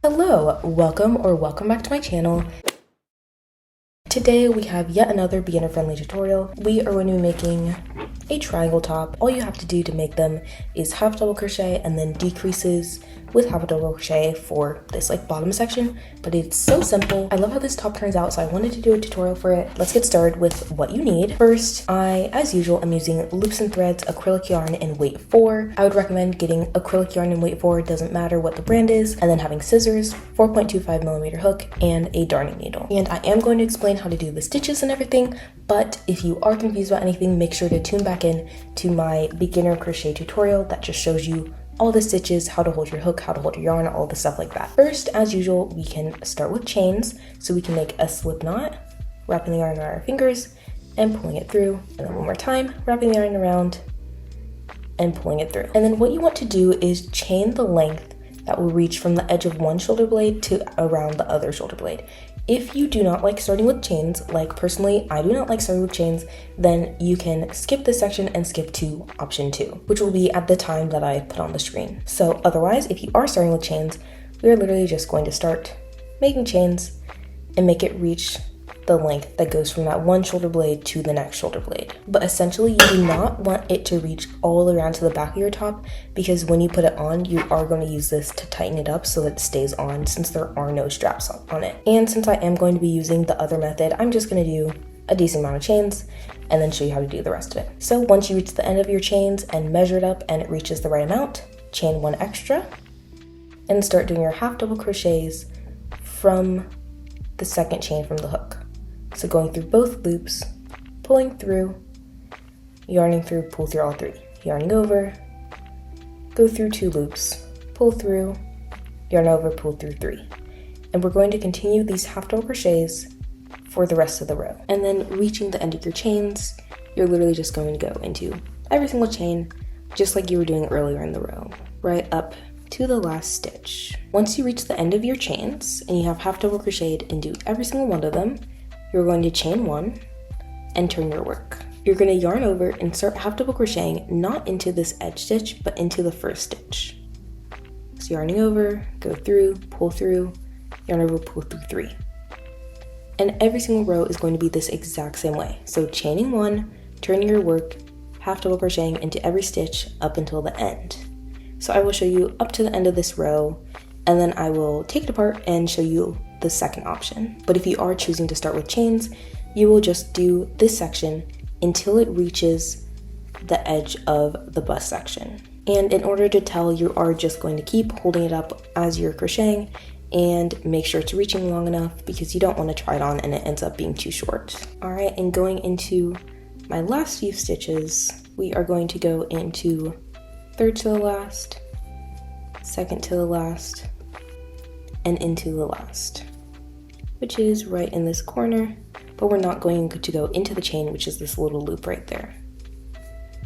Hello, welcome back to my channel. Today we have yet another beginner-friendly tutorial. We are going to be making a triangle top. All you have to do to make them is half double crochet and then decreases with half a double crochet for this bottom section, but it's so simple. I love how this top turns out, so I wanted to do a tutorial for it. Let's get started with what you need. First, I, as usual, am using loops and threads, acrylic yarn, and weight 4. I would recommend getting acrylic yarn and weight 4, it doesn't matter what the brand is, and then having scissors, 4.25mm hook, and a darning needle. And I am going to explain how to do the stitches and everything, but if you are confused about anything, make sure to tune back in to my beginner crochet tutorial that just shows you all the stitches, how to hold your hook, how to hold your yarn, all the stuff like that. First, as usual, we can start with chains. So we can make a slip knot, wrapping the yarn around our fingers and pulling it through. And then one more time, wrapping the yarn around and pulling it through. And then what you want to do is chain the length that will reach from the edge of one shoulder blade to around the other shoulder blade. If you do not like starting with chains, like personally I do not like starting with chains, then you can skip this section and skip to option 2, which will be at the time that I put on the screen. So otherwise, if you are starting with chains, we are literally just going to start making chains and make it reach the length that goes from that one shoulder blade to the next shoulder blade. But essentially, you do not want it to reach all the way around to the back of your top, because when you put it on, you are going to use this to tighten it up so that it stays on, since there are no straps on it. And since I am going to be using the other method, I'm just going to do a decent amount of chains and then show you how to do the rest of it. So once you reach the end of your chains and measure it up and it reaches the right amount, chain one extra and start doing your half double crochets from the second chain from the hook. So going through both loops, pulling through, yarning through, pull through all 3. Yarning over, go through 2 loops, pull through, yarn over, pull through 3. And we're going to continue these half double crochets for the rest of the row. And then reaching the end of your chains, you're literally just going to go into every single chain, just like you were doing earlier in the row, right up to the last stitch. Once you reach the end of your chains and you have half double crocheted into every single one of them, you're going to chain 1 and turn your work. You're going to yarn over and start half double crocheting not into this edge stitch, but into the first stitch. So yarning over, go through, pull through, yarn over, pull through 3. And every single row is going to be this exact same way. So chaining 1, turning your work, half double crocheting into every stitch up until the end. So I will show you up to the end of this row, and then I will take it apart and show you the second option. But if you are choosing to start with chains, you will just do this section until it reaches the edge of the bust section. And in order to tell, you are just going to keep holding it up as you're crocheting and make sure it's reaching long enough, because you don't want to try it on and it ends up being too short. All right, and going into my last few stitches, we are going to go into third to the last, second to the last, and into the last, which is right in this corner, but we're not going to go into the chain, which is this little loop right there.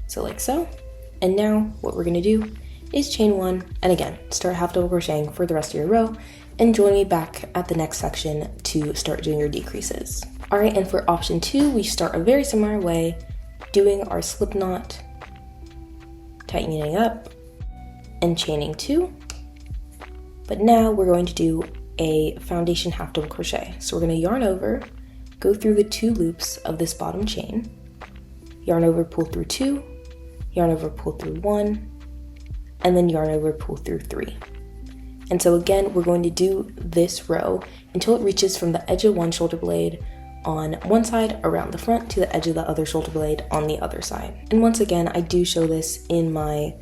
So like so. And now what we're gonna do is chain 1, and again, start half double crocheting for the rest of your row, and join me back at the next section to start doing your decreases. All right, and for option 2, we start a very similar way, doing our slip knot, tightening up, and chaining 2. But now we're going to do a foundation half double crochet. So we're going to yarn over, go through the 2 loops of this bottom chain, yarn over, pull through 2, yarn over, pull through 1, and then yarn over, pull through 3. And so again, we're going to do this row until it reaches from the edge of one shoulder blade on one side around the front to the edge of the other shoulder blade on the other side. And once again, I do show this in my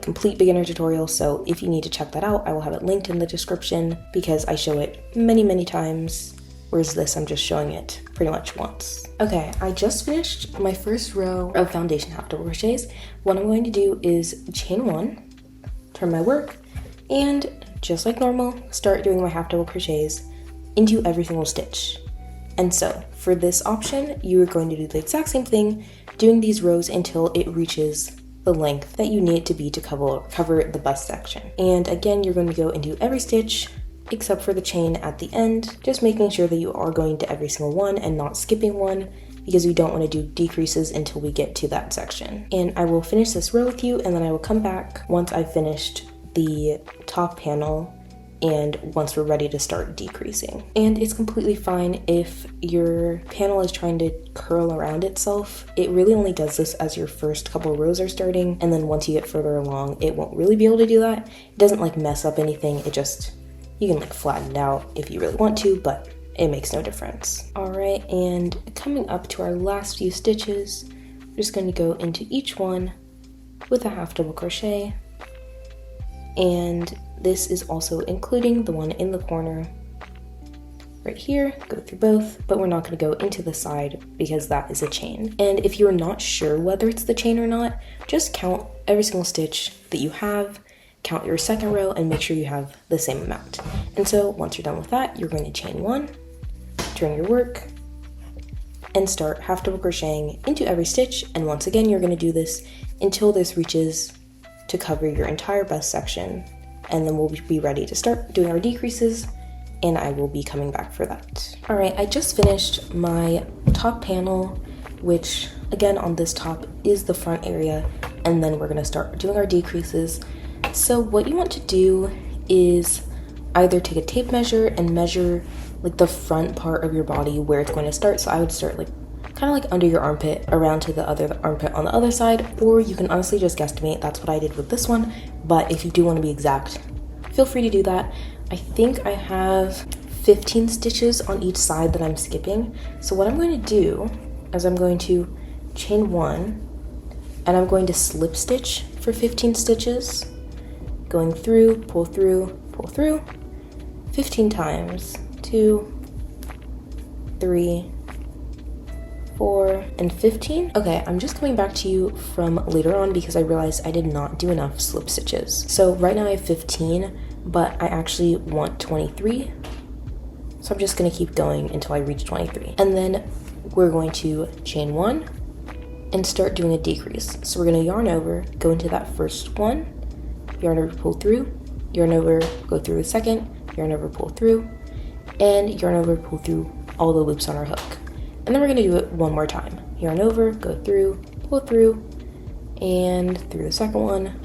complete beginner tutorial, so if you need to check that out, I will have it linked in the description, because I show it many times, whereas this I'm just showing it pretty much once. Okay, I just finished my first row of foundation half double crochets. What I'm going to do is chain 1, turn my work, and just like normal, start doing my half double crochets into every single stitch. And so for this option, you are going to do the exact same thing, doing these rows until it reaches the length that you need it to be to cover the bust section. And again, you're going to go into every stitch except for the chain at the end, just making sure that you are going to every single one and not skipping one, because we don't want to do decreases until we get to that section. And I will finish this row with you, and then I will come back once I've finished the top panel and once we're ready to start decreasing. And it's completely fine if your panel is trying to curl around itself. It really only does this as your first couple rows are starting, and then once you get further along, it won't really be able to do that. It doesn't like mess up anything, it just, you can like flatten it out if you really want to, but it makes no difference. All right, and coming up to our last few stitches, we're just going to go into each one with a half double crochet, and this is also including the one in the corner right here. Go through both, but we're not going to go into the side because that is a chain. And if you're not sure whether it's the chain or not, just count every single stitch that you have, count your second row, and make sure you have the same amount. And so once you're done with that, you're going to chain one, turn your work, and start half double crocheting into every stitch. And once again, you're going to do this until this reaches to cover your entire bust section, and then we'll be ready to start doing our decreases, and I will be coming back for that. All right, I just finished my top panel, which again on this top is the front area, and then we're going to start doing our decreases. So what you want to do is either take a tape measure and measure like the front part of your body where it's going to start. So I would start like kind of like under your armpit around to the other armpit on the other side, or you can honestly just guesstimate. That's what I did with this one, but if you do want to be exact, feel free to do that. I think I have 15 stitches on each side that I'm skipping. So what I'm going to do is I'm going to chain one, and I'm going to slip stitch for 15 stitches, going through, pull through, 15 times, 2, 3, 4, and 15. Okay, I'm just coming back to you from later on because I realized I did not do enough slip stitches. So right now I have 15, but I actually want 23. So I'm just gonna keep going until I reach 23. And then we're going to chain one and start doing a decrease. So we're gonna yarn over, go into that first one, yarn over, pull through, yarn over, go through the second, yarn over, pull through, and yarn over, pull through all the loops on our hook. And then we're gonna do it one more time. Yarn over, go through, pull through, and through the second one,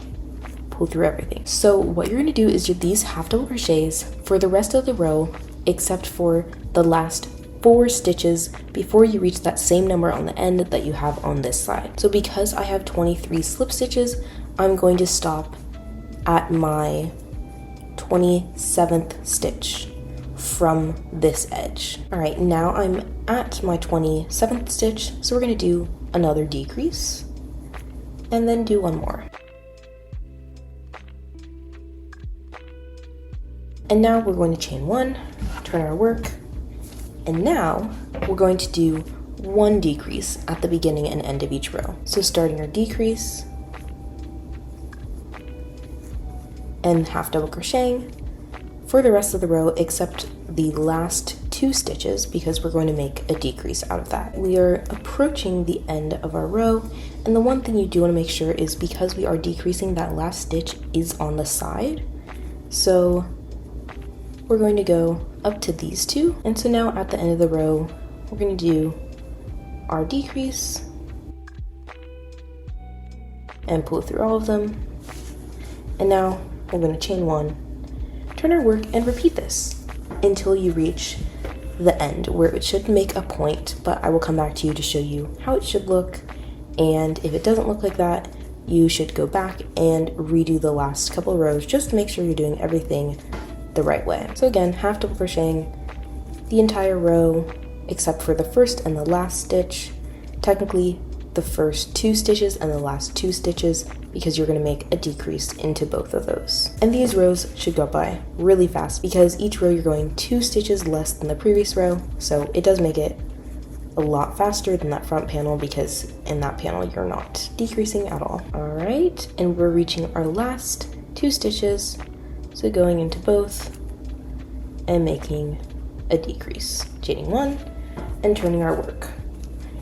pull through everything. So what you're gonna do is do these half double crochets for the rest of the row, except for the last 4 stitches before you reach that same number on the end that you have on this side. So because I have 23 slip stitches, I'm going to stop at my 27th stitch from this edge. All right, now I'm at my 27th stitch, so we're gonna do another decrease and then do one more. And now we're going to chain one, turn our work, and now we're going to do one decrease at the beginning and end of each row. So starting our decrease and half double crocheting for the rest of the row except the last 2 stitches because we're going to make a decrease out of that. We are approaching the end of our row, and the one thing you do want to make sure is because we are decreasing, that last stitch is on the side. So we're going to go up to these 2, and so now at the end of the row we're going to do our decrease and pull through all of them, and now we're going to chain one, turn our work, and repeat this until you reach the end where it should make a point, but I will come back to you to show you how it should look, and if it doesn't look like that, you should go back and redo the last couple rows just to make sure you're doing everything the right way. So again, half double crocheting the entire row except for the first and the last stitch, technically the first 2 stitches and the last 2 stitches because you're going to make a decrease into both of those. And these rows should go by really fast because each row you're going 2 stitches less than the previous row, so it does make it a lot faster than that front panel because in that panel you're not decreasing at all. All right, and we're reaching our last 2 stitches, so going into both and making a decrease, chaining one and turning our work.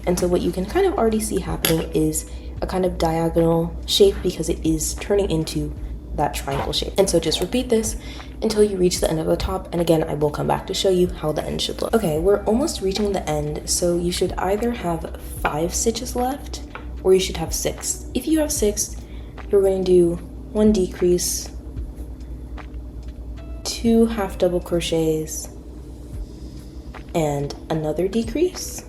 And so what you can kind of already see happening is a kind of diagonal shape because it is turning into that triangle shape. And so just repeat this until you reach the end of the top, and again I will come back to show you how the end should look. Okay, we're almost reaching the end, so you should either have 5 stitches left or you should have 6. If you have 6, you're going to do 1 decrease, 2 half double crochets and another decrease.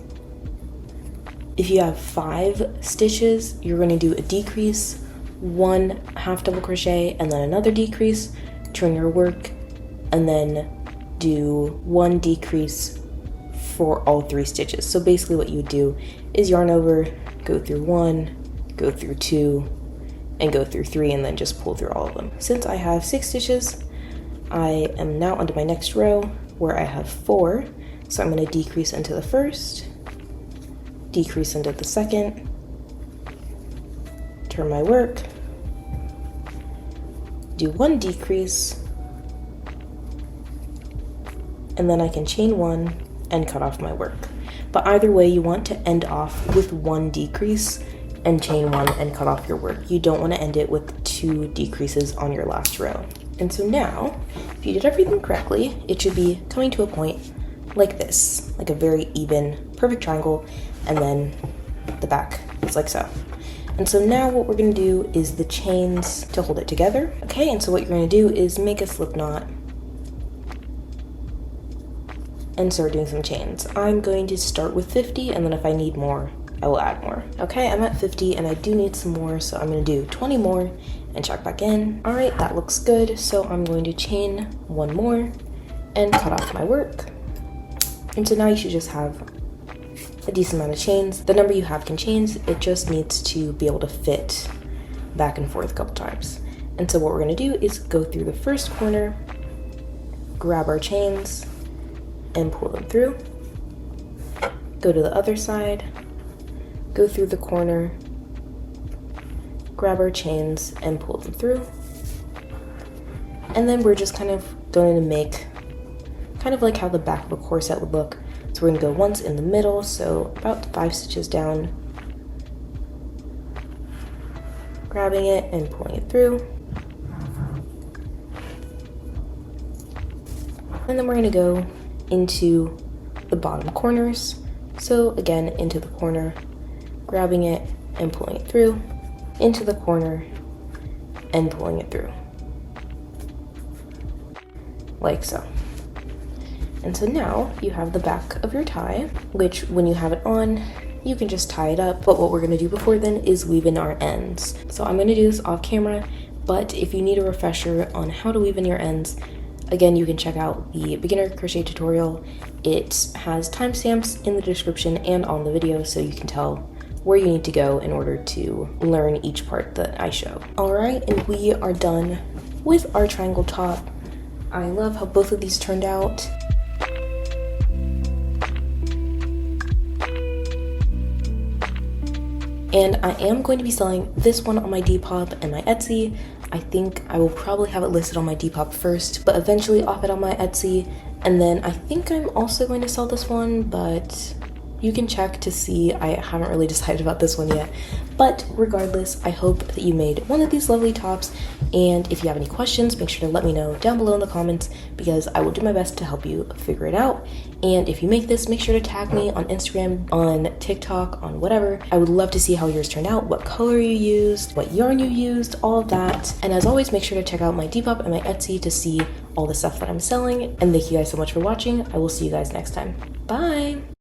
If you have 5 stitches, you're going to do a decrease, 1 half double crochet, and then another decrease, turn your work, and then do 1 decrease for all 3 stitches. So basically what you would do is yarn over, go through 1, go through 2, and go through 3, and then just pull through all of them. Since I have 6 stitches, I am now onto my next row where I have 4. So I'm going to decrease into the first, decrease into the second, turn my work, do 1 decrease, and then I can chain 1 and cut off my work. But either way, you want to end off with 1 decrease and chain 1 and cut off your work. You don't want to end it with 2 decreases on your last row. And so now, if you did everything correctly, it should be coming to a point like this, like a very even, perfect triangle, and then the back is like so. And so now what we're gonna do is the chains to hold it together. Okay, and so what you're gonna do is make a slip knot and start doing some chains. I'm going to start with 50, and then if I need more, I will add more. Okay, I'm at 50 and I do need some more, so I'm gonna do 20 more and check back in. All right, that looks good. So I'm going to chain 1 more and cut off my work. And so now you should just have a decent amount of chains. The number you have can change, it just needs to be able to fit back and forth a couple times. And so what we're gonna do is go through the first corner, grab our chains, and pull them through. Go to the other side, go through the corner, grab our chains, and pull them through. And then we're just kind of going to make kind of like how the back of a corset would look. So we're gonna go once in the middle, so about 5 stitches down, grabbing it and pulling it through. And then we're gonna go into the bottom corners. So again, into the corner, grabbing it and pulling it through, into the corner and pulling it through, like so. And so now you have the back of your tie, which when you have it on, you can just tie it up. But what we're gonna do before then is weave in our ends. So I'm gonna do this off camera, but if you need a refresher on how to weave in your ends, again, you can check out the beginner crochet tutorial. It has timestamps in the description and on the video, so you can tell where you need to go in order to learn each part that I show. All right, and we are done with our triangle top. I love how both of these turned out. And I am going to be selling this one on my Depop and my Etsy. I think I will probably have it listed on my Depop first, but eventually off it on my Etsy. And then I think I'm also going to sell this one, but you can check to see. I haven't really decided about this one yet. But regardless, I hope that you made one of these lovely tops. And if you have any questions, make sure to let me know down below in the comments, because I will do my best to help you figure it out. And if you make this, make sure to tag me on Instagram, on TikTok, on whatever. I would love to see how yours turned out, what color you used, what yarn you used, all of that. And as always, make sure to check out my Depop and my Etsy to see all the stuff that I'm selling. And thank you guys so much for watching. I will see you guys next time. Bye!